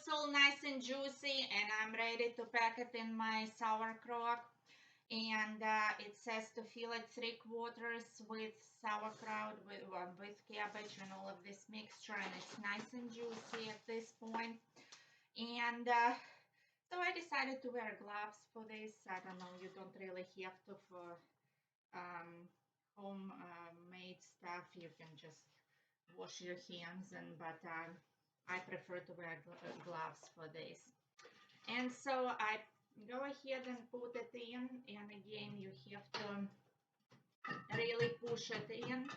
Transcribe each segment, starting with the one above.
it's all nice and juicy, and I'm ready to pack it in my sauerkraut. And it says to fill it 3/4 with sauerkraut, with cabbage and all of this mixture, and it's nice and juicy at this point. And so I decided to wear gloves for this. I don't know, you don't really have to for homemade stuff. You can just wash your hands, but I prefer to wear gloves for this. And so I go ahead and put it in, and again you have to really push it in.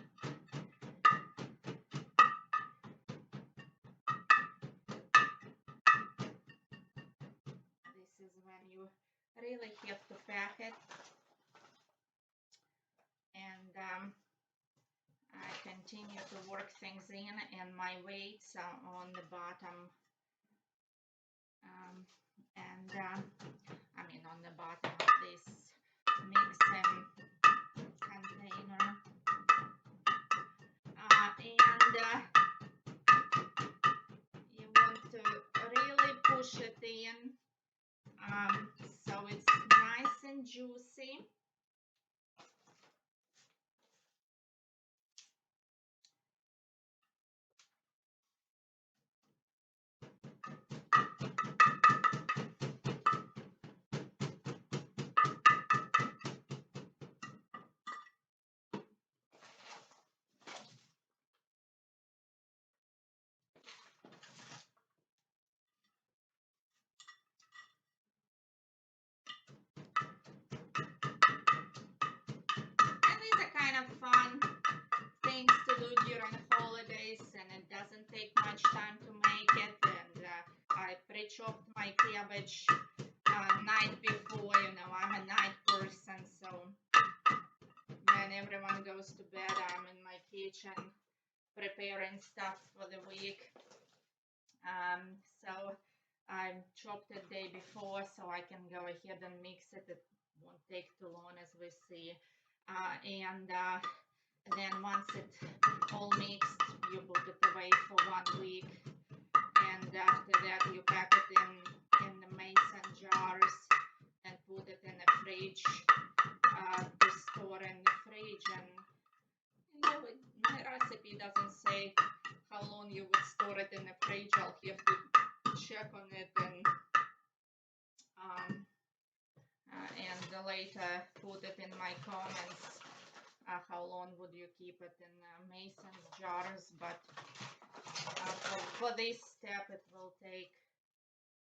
This is when you really have to pack it. And I continue to work things in, and my weights are on the bottom, I mean on the bottom of this mixing container, and you want to really push it in, so it's nice and juicy. Fun things to do during holidays, and it doesn't take much time to make it. And I pre-chopped my cabbage night before. You know, I'm a night person, so when everyone goes to bed, I'm in my kitchen preparing stuff for the week. So I chopped it the day before, so I can go ahead and mix it. It won't take too long, as we see. And then once it all mixed, you put it away for 1 week, and after that you pack it in the mason jars and put it in the fridge to store in the fridge. And you know, my recipe doesn't say how long you would store it in the fridge. I'll have to check on it, and later put it in my comments. How long would you keep it in mason jars? But for this step, it will take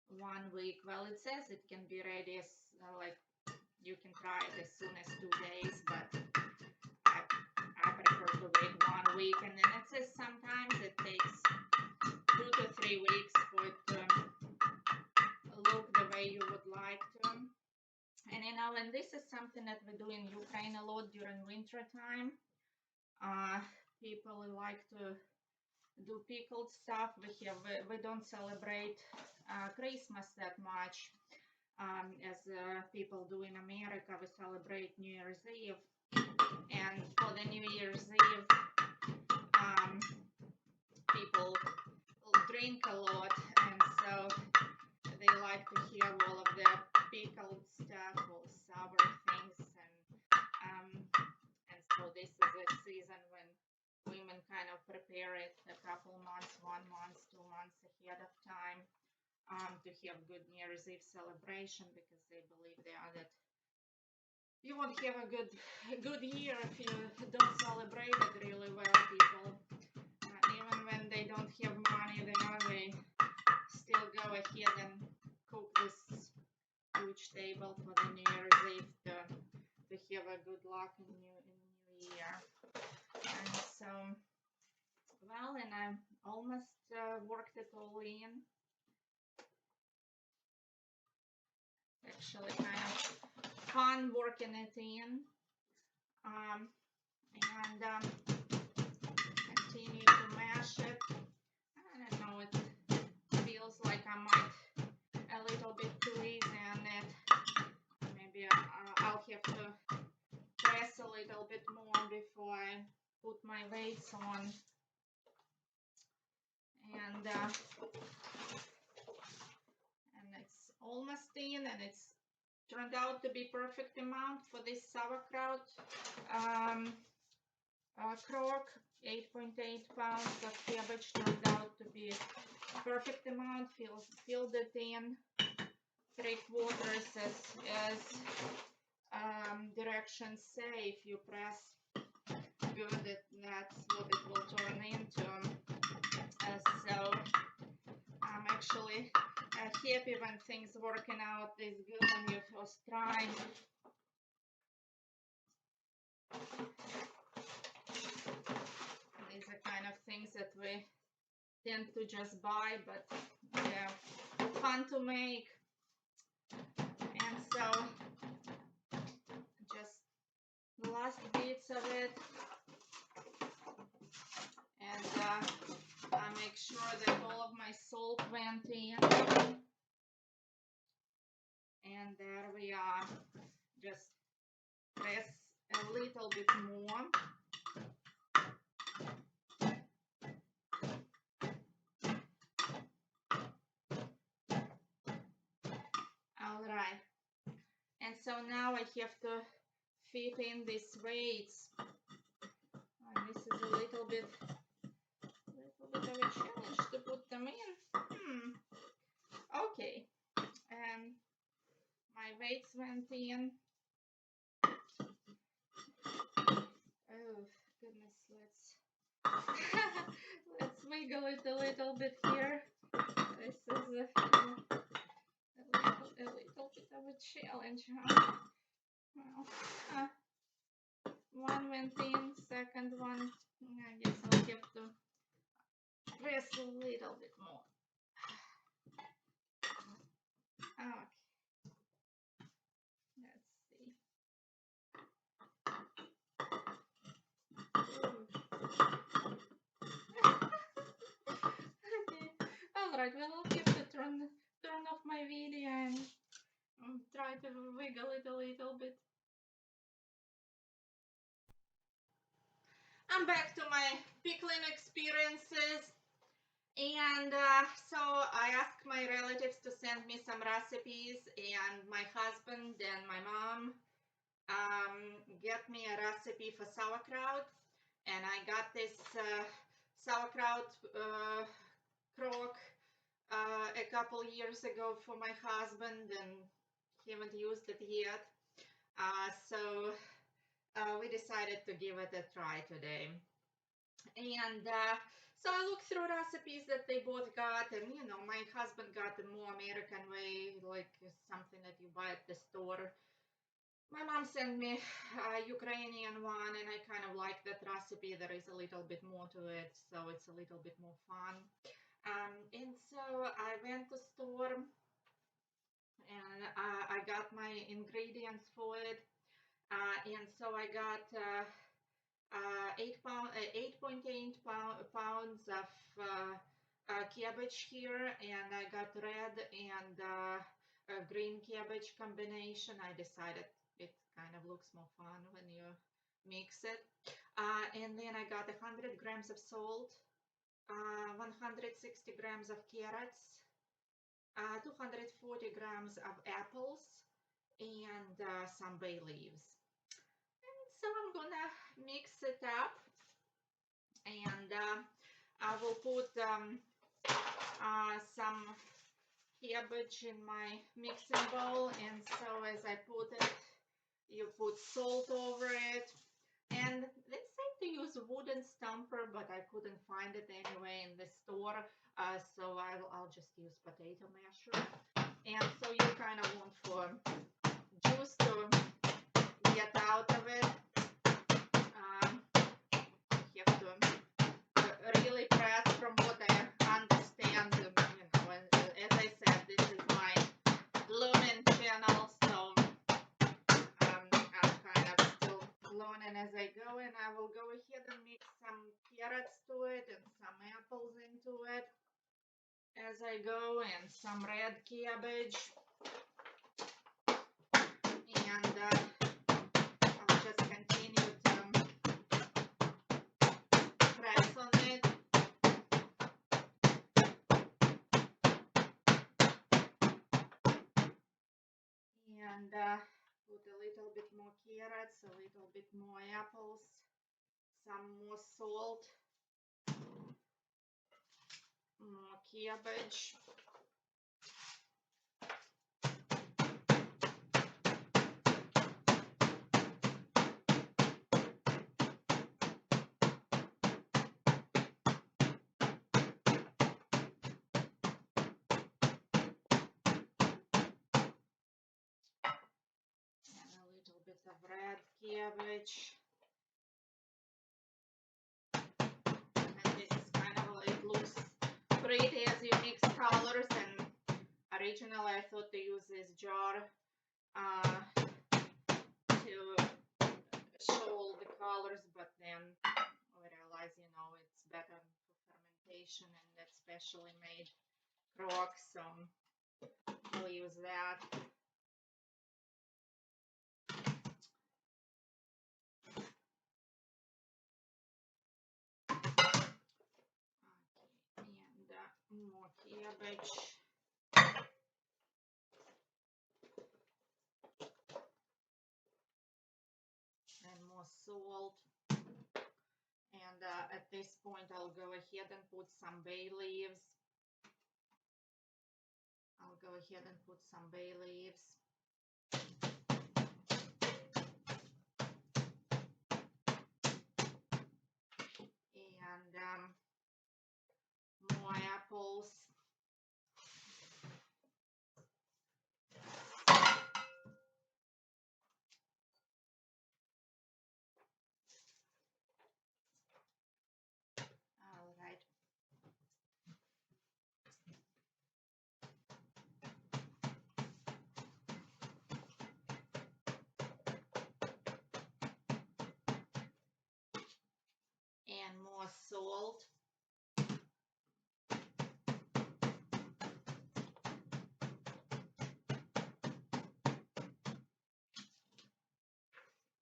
1 week. Well, it says it can be ready as like you can try it as soon as 2 days, but I prefer to wait 1 week. And then it says sometimes it takes 2 to 3 weeks for it to look the way you would like to. And you know, and this is something that we do in Ukraine a lot during winter time. People like to do pickled stuff. We don't celebrate Christmas that much as people do in America. We celebrate New Year's Eve, and for the New Year's Eve, people drink a lot, and so they like to have all of the pickled stuff, all sour things, and so this is a season when women kind of prepare it a couple months, 1 month, 2 months ahead of time, to have good New Year's Eve celebration, because they believe that you won't have a good year if you don't celebrate it really well. People, even when they don't have money, they still go ahead and cook this huge table for the New Year's Eve to have a good luck in New Year. And so, well, and I almost worked it all in. Actually, kind of fun working it in. And continue to mash it. I don't know, it feels like I might a little bit too easy on it. Maybe I'll have to press a little bit more before I put my weights on. And almost in, and it's turned out to be perfect amount for this sauerkraut crock. 8.8 pounds of cabbage turned out to be perfect amount. Filled it in 3/4 as directions say. If you press good, that's what it will turn into. So I'm actually happy when things working out this good on your first try. These are kind of things that we tend to just buy, but they're fun to make. And so just the last bits of it, and I make sure that all of my salt went in. And there we are. Just press a little bit more. All right. And so now I have to fit in these weights. This is a little bit of a challenge to put them in. Okay. And my weights went in. Oh goodness, let's wiggle it a little bit here. This is a little bit of a challenge, huh? Well, one went in, second one, I guess I'll have to press a little bit more. Okay, let's see. Okay, all right, well, I'll have to turn off my video and try to wiggle it a little bit. I'm back to my pickling experiences, and so I asked my relatives to send me some recipes, and my husband and my mom get me a recipe for sauerkraut, and I got this sauerkraut crock a couple years ago for my husband, and haven't used it yet, so we decided to give it a try today. And so I looked through recipes that they both got, and you know, my husband got the more American way, like something that you buy at the store. My mom sent me a Ukrainian one, and I kind of like that recipe. There is a little bit more to it, so it's a little bit more fun. And so I went to store, and I got my ingredients for it. And so I got 8.8 pounds of cabbage here, and I got red and green cabbage combination. I decided it kind of looks more fun when you mix it. And then I got 100 grams of salt, 160 grams of carrots, 240 grams of apples, and some bay leaves. So I'm gonna mix it up, and I will put some cabbage in my mixing bowl, and so as I put it, you put salt over it, and they say to use a wooden stamper, but I couldn't find it anyway in the store, so I'll just use potato masher. And so you kind of want for juice to get out of it. You have to really press, from what I understand. You know, as I said, this is my learning channel, so I'm kind of still learning as I go, and I will go ahead and mix some carrots to it and some apples into it as I go, and some red cabbage, and I'll just continue to press on it. and put a little bit more carrots, a little bit more apples, some more salt, more cabbage. And a little bit of red cabbage. And this is kind of, it looks pretty as you mix colors, and originally I thought to use this jar to show all the colors, but then I realized, you know, it's better for fermentation and especially made crock, so we'll use that. Okay, and more cabbage. And more salt. And at this point I'll go ahead and put some bay leaves. I'll go ahead and put some bay leaves. And more apples. All right. And more salt.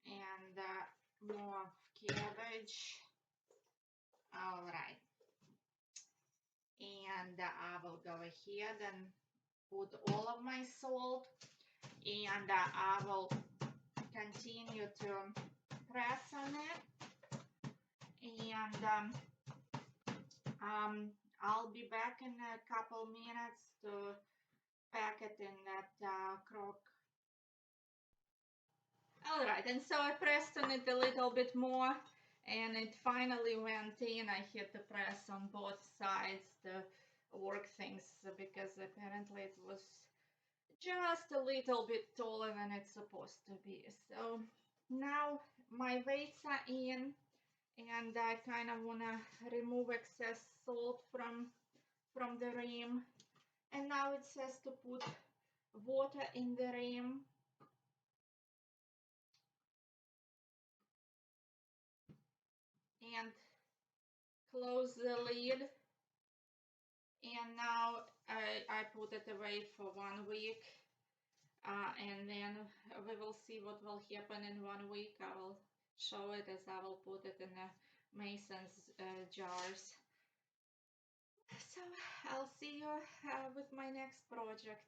And more cabbage. All right. And I will go ahead and put all of my salt, and I will continue to press on it, and I'll be back in a couple minutes to pack it in that crock. All right, and so I pressed on it a little bit more, and it finally went in. I hit the press on both sides to work things, because apparently it was just a little bit taller than it's supposed to be. So now my weights are in, and I kind of want to remove excess salt from the rim. And now it says to put water in the rim. And close the lid. And now I put it away for 1 week. And then we will see what will happen in 1 week. I will show it as I will put it in the Mason's jars. So I'll see you with my next project.